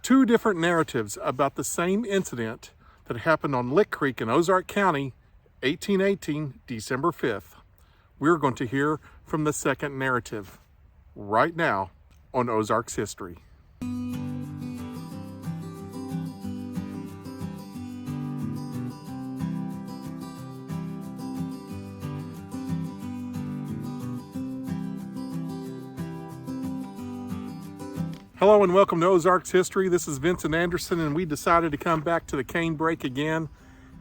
two different narratives about the same incident that happened on Lick Creek in Ozark County, 1818, December 5th. We're going to hear from the second narrative right now on Ozarks History. Hello and welcome to Ozarks History. This is Vincent Anderson, and we decided to come back to the cane break again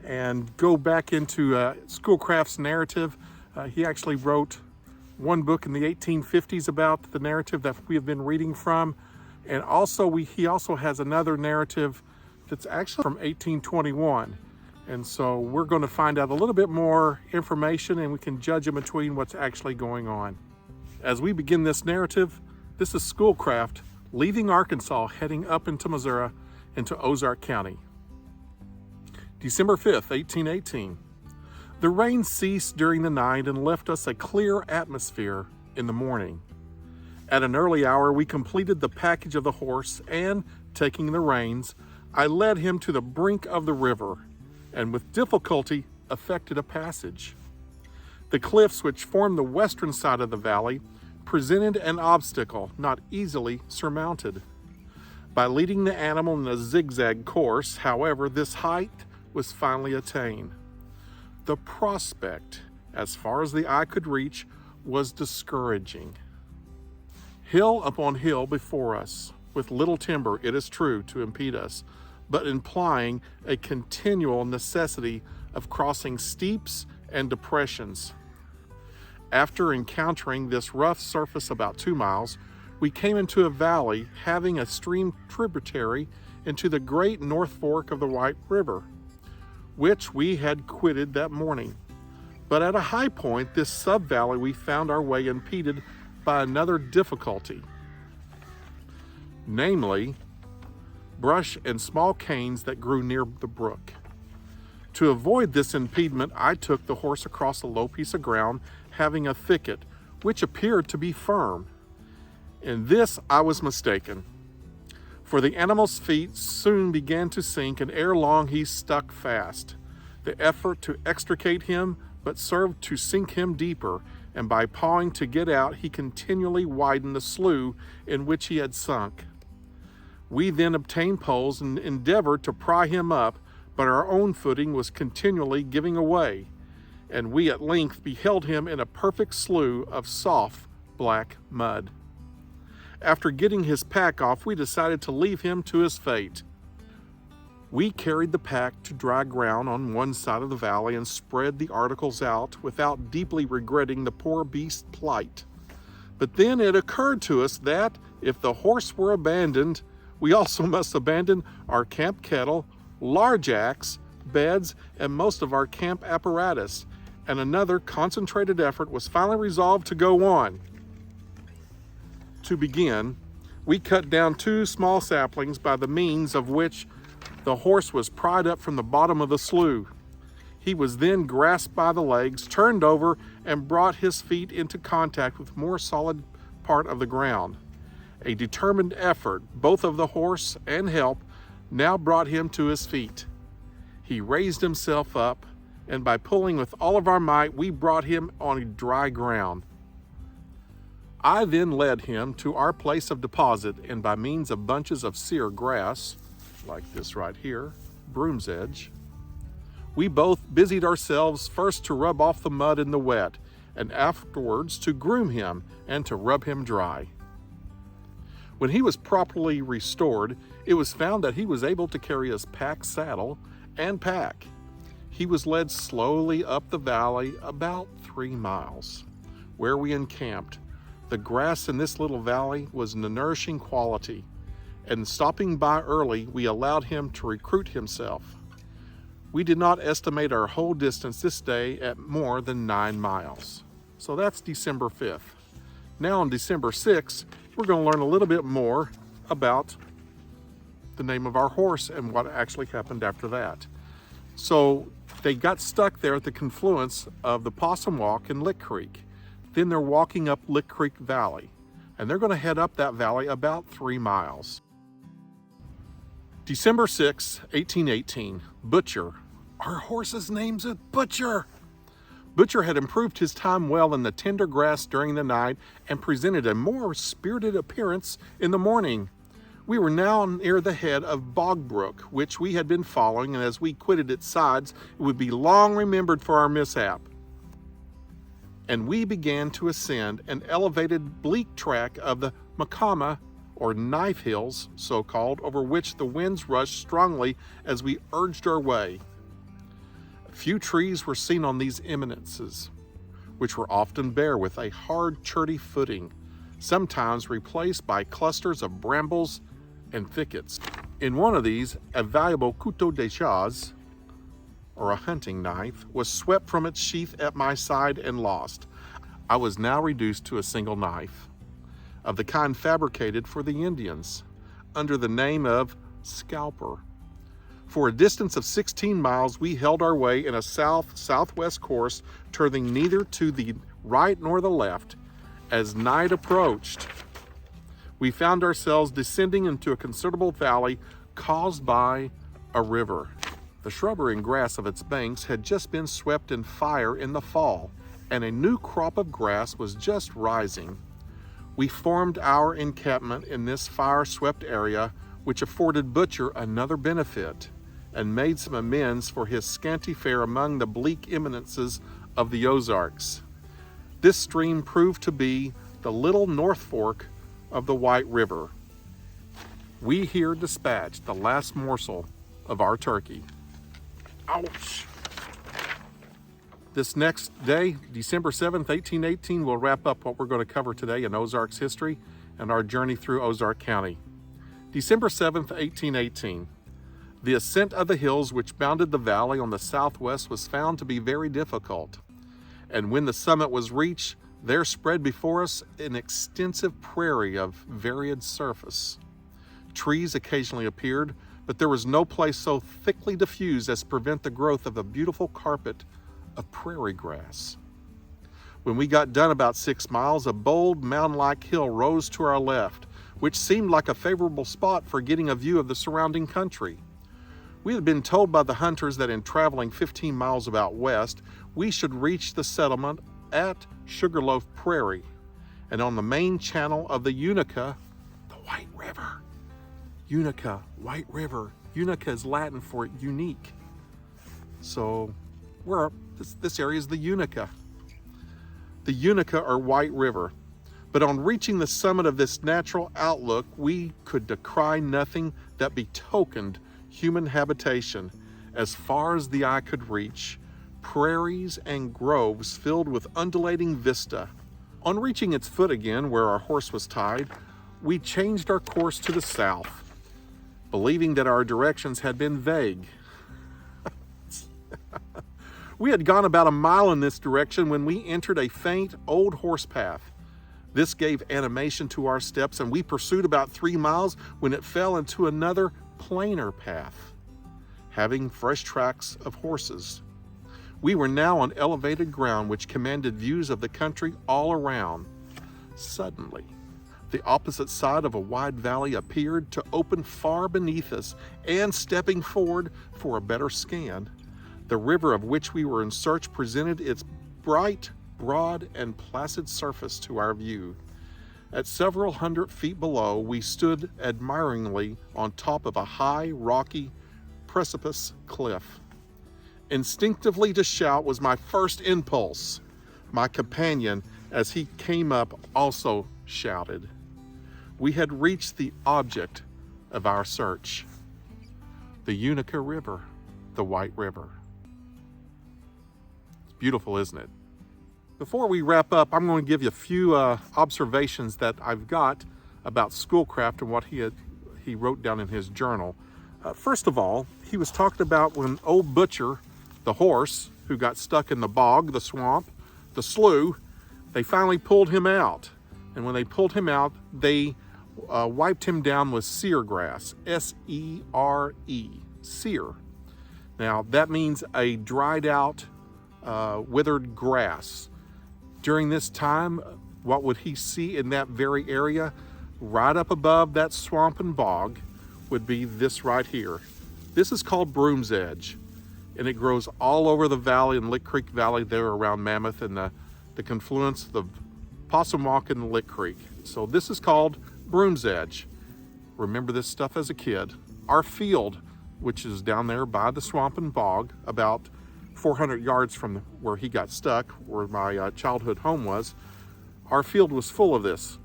and go back into Schoolcraft's narrative. He actually wrote one book in the 1850s about the narrative that we have been reading from, and also he also has another narrative that's actually from 1821. And so we're going to find out a little bit more information, and we can judge in between what's actually going on. As we begin this narrative, this is Schoolcraft leaving Arkansas, heading up into Missouri, into Ozark County. December 5th, 1818. The rain ceased during the night and left us a clear atmosphere in the morning. At an early hour, we completed the package of the horse and, taking the reins, I led him to the brink of the river and with difficulty effected a passage. The cliffs which formed the western side of the valley presented an obstacle not easily surmounted. By leading the animal in a zigzag course, however, this height was finally attained. The prospect, as far as the eye could reach, was discouraging. Hill upon hill before us, with little timber, it is true, to impede us, but implying a continual necessity of crossing steeps and depressions. After encountering this rough surface about 2 miles, we came into a valley having a stream tributary into the great North Fork of the White River, which we had quitted that morning. But at a high point, this sub-valley, we found our way impeded by another difficulty, namely, brush and small canes that grew near the brook. To avoid this impediment, I took the horse across a low piece of ground having a thicket, which appeared to be firm. In this I was mistaken, for the animal's feet soon began to sink, and ere long he stuck fast. The effort to extricate him but served to sink him deeper, and by pawing to get out, he continually widened the slough in which he had sunk. We then obtained poles and endeavored to pry him up, but our own footing was continually giving away, and we at length beheld him in a perfect slough of soft black mud. After getting his pack off, we decided to leave him to his fate. We carried the pack to dry ground on one side of the valley and spread the articles out without deeply regretting the poor beast's plight. But then it occurred to us that if the horse were abandoned, we also must abandon our camp kettle, large axe, beds, and most of our camp apparatus, and another concentrated effort was finally resolved to go on. To begin, we cut down 2 small saplings by the means of which the horse was pried up from the bottom of the slough. He was then grasped by the legs, turned over, and brought his feet into contact with more solid part of the ground. A determined effort, both of the horse and help, now brought him to his feet. He raised himself up, and by pulling with all of our might, we brought him on dry ground. I then led him to our place of deposit, and by means of bunches of sere grass, like this right here, broom's edge, we both busied ourselves first to rub off the mud and the wet, and afterwards to groom him and to rub him dry. When he was properly restored, it was found that he was able to carry his pack saddle and pack. He was led slowly up the valley about 3 miles, where we encamped. The grass in this little valley was a nourishing quality, and stopping by early, we allowed him to recruit himself. We did not estimate our whole distance this day at more than 9 miles. So that's December 5th. Now on December 6th, we're going to learn a little bit more about the name of our horse and what actually happened after that. So they got stuck there at the confluence of the Possum Walk and Lick Creek. Then they're walking up Lick Creek Valley, and they're going to head up that valley about 3 miles. December 6, 1818, Butcher. Our horse's name's a Butcher. Butcher had improved his time well in the tender grass during the night and presented a more spirited appearance in the morning. We were now near the head of Bog Brook, which we had been following, and as we quitted its sides, it would be long remembered for our mishap. And we began to ascend an elevated bleak track of the Macama, or Knife Hills, so called, over which the winds rushed strongly as we urged our way. Few trees were seen on these eminences, which were often bare with a hard, cherty footing, sometimes replaced by clusters of brambles and thickets. In one of these, a valuable couteau de chasse, or a hunting knife, was swept from its sheath at my side and lost. I was now reduced to a single knife, of the kind fabricated for the Indians, under the name of scalper. For a distance of 16 miles, we held our way in a south-southwest course, turning neither to the right nor the left. As night approached, we found ourselves descending into a considerable valley caused by a river. The shrubbery and grass of its banks had just been swept in fire in the fall, and a new crop of grass was just rising. We formed our encampment in this fire-swept area, which afforded Butcher another benefit, and made some amends for his scanty fare among the bleak eminences of the Ozarks. This stream proved to be the little North Fork of the White River. We here dispatched the last morsel of our turkey. Ouch! This next day, December 7th, 1818, we'll wrap up what we're going to cover today in Ozarks history and our journey through Ozark County. December 7th, 1818. The ascent of the hills which bounded the valley on the southwest was found to be very difficult, and when the summit was reached, there spread before us an extensive prairie of varied surface. Trees occasionally appeared, but there was no place so thickly diffused as to prevent the growth of a beautiful carpet of prairie grass. When we got done about 6 miles, a bold mound-like hill rose to our left, which seemed like a favorable spot for getting a view of the surrounding country. We had been told by the hunters that in traveling 15 miles about west, we should reach the settlement at Sugarloaf Prairie, and on the main channel of the Unica, the White River. Unica, White River. Unica is Latin for unique. So this area is the Unica. The Unica or White River. But on reaching the summit of this natural outlook, we could descry nothing that betokened human habitation. As far as the eye could reach, prairies and groves filled with undulating vista. On reaching its foot again, where our horse was tied, we changed our course to the south, believing that our directions had been vague. We had gone about a mile in this direction when we entered a faint old horse path. This gave animation to our steps, and we pursued about 3 miles when it fell into another plainer path, having fresh tracks of horses. We were now on elevated ground which commanded views of the country all around. Suddenly, the opposite side of a wide valley appeared to open far beneath us, and stepping forward for a better scan, the river of which we were in search presented its bright, broad, and placid surface to our view. At several hundred feet below, we stood admiringly on top of a high, rocky, precipice cliff. Instinctively to shout was my first impulse. My companion, as he came up, also shouted. We had reached the object of our search, the Unica River, the White River. It's beautiful, isn't it? Before we wrap up, I'm going to give you a few observations that I've got about Schoolcraft and what he wrote down in his journal. First of all, he was talking about when old Butcher, the horse, who got stuck in the bog, the swamp, the slough, they finally pulled him out. And when they pulled him out, they wiped him down with sear grass, S-E-R-E, sear. Now, that means a dried out, withered grass. During this time, what would he see in that very area? Right up above that swamp and bog would be this right here. This is called Broom's Edge, and it grows all over the valley in Lick Creek Valley there around Mammoth and the confluence, the Possum Walk and the Lick Creek. So this is called Broom's Edge. Remember this stuff as a kid. Our field, which is down there by the swamp and bog, about 400 yards from where he got stuck, where my childhood home was, our field was full of this.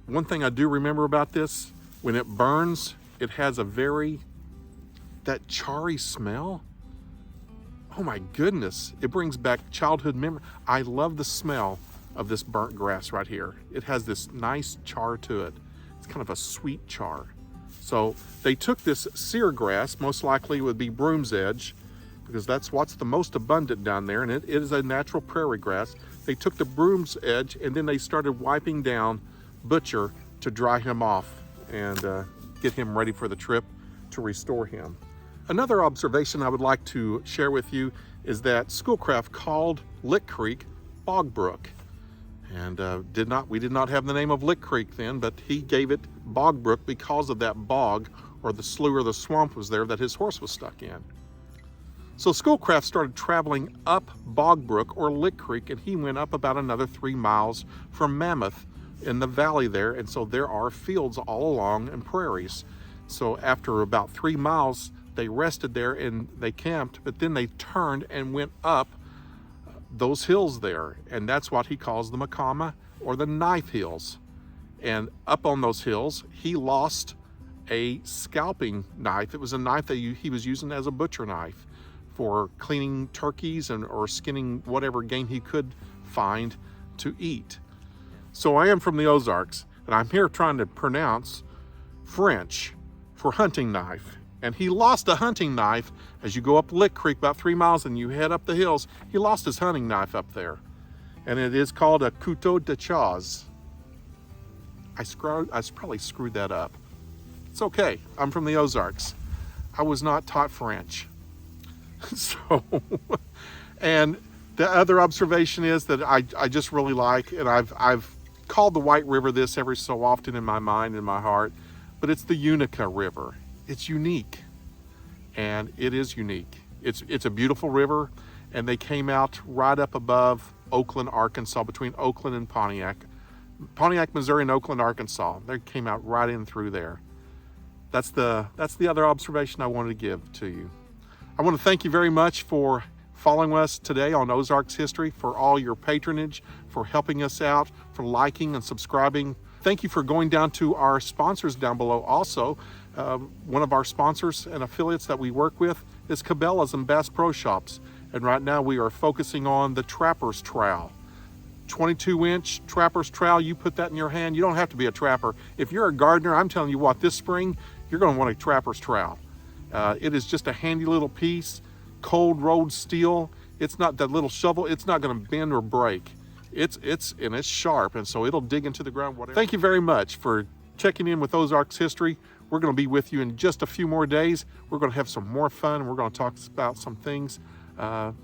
One thing I do remember about this, when it burns, it has that charry smell. Oh my goodness, it brings back childhood memory. I love the smell of this burnt grass right here. It has this nice char to it. It's kind of a sweet char. So they took this sear grass, most likely it would be Broom's Edge, because that's what's the most abundant down there, and it is a natural prairie grass. They took the Broom's Edge and then they started wiping down Butcher to dry him off and get him ready for the trip to restore him. Another observation I would like to share with you is that Schoolcraft called Lick Creek Bog Brook. And we did not have the name of Lick Creek then, but he gave it Bog Brook because of that bog or the slough or the swamp was there that his horse was stuck in. So Schoolcraft started traveling up Bog Brook or Lick Creek, and he went up about another 3 miles from Mammoth in the valley there. And so there are fields all along and prairies. So after about 3 miles, they rested there and they camped, but then they turned and went up those hills there. And that's what he calls the Macama or the Knife Hills. And up on those hills, he lost a scalping knife. It was a knife that he was using as a butcher knife for cleaning turkeys or skinning whatever game he could find to eat. So I am from the Ozarks, and I'm here trying to pronounce French for hunting knife. And he lost a hunting knife as you go up Lick Creek about 3 miles and you head up the hills. He lost his hunting knife up there. And it is called a couteau de chasse. I probably screwed that up. It's okay, I'm from the Ozarks. I was not taught French. So, and the other observation is that I just really like, and I've called the White River this every so often in my mind and my heart, but it's the Unica River. It's unique, and it is unique. It's a beautiful river, and they came out right up above Oakland, Arkansas, between Oakland and Pontiac, Missouri and Oakland, Arkansas. They came out right in through there. That's the other observation I wanted to give to you. I want to thank you very much for following us today on Ozarks History, for all your patronage, for helping us out, for liking and subscribing. Thank you for going down to our sponsors down below also. One of our sponsors and affiliates that we work with is Cabela's and Bass Pro Shops. And right now we are focusing on the Trapper's Trowel. 22-inch Trapper's Trowel, you put that in your hand. You don't have to be a trapper. If you're a gardener, I'm telling you what, this spring, you're going to want a Trapper's Trowel. It is just a handy little piece, cold rolled steel. It's not that little shovel. It's not going to bend or break. It's sharp, and so it'll dig into the ground. Whatever. Thank you very much for checking in with Ozarks History. We're going to be with you in just a few more days. We're going to have some more fun. We're going to talk about some things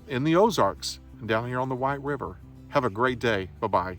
in the Ozarks and down here on the White River. Have a great day. Bye-bye.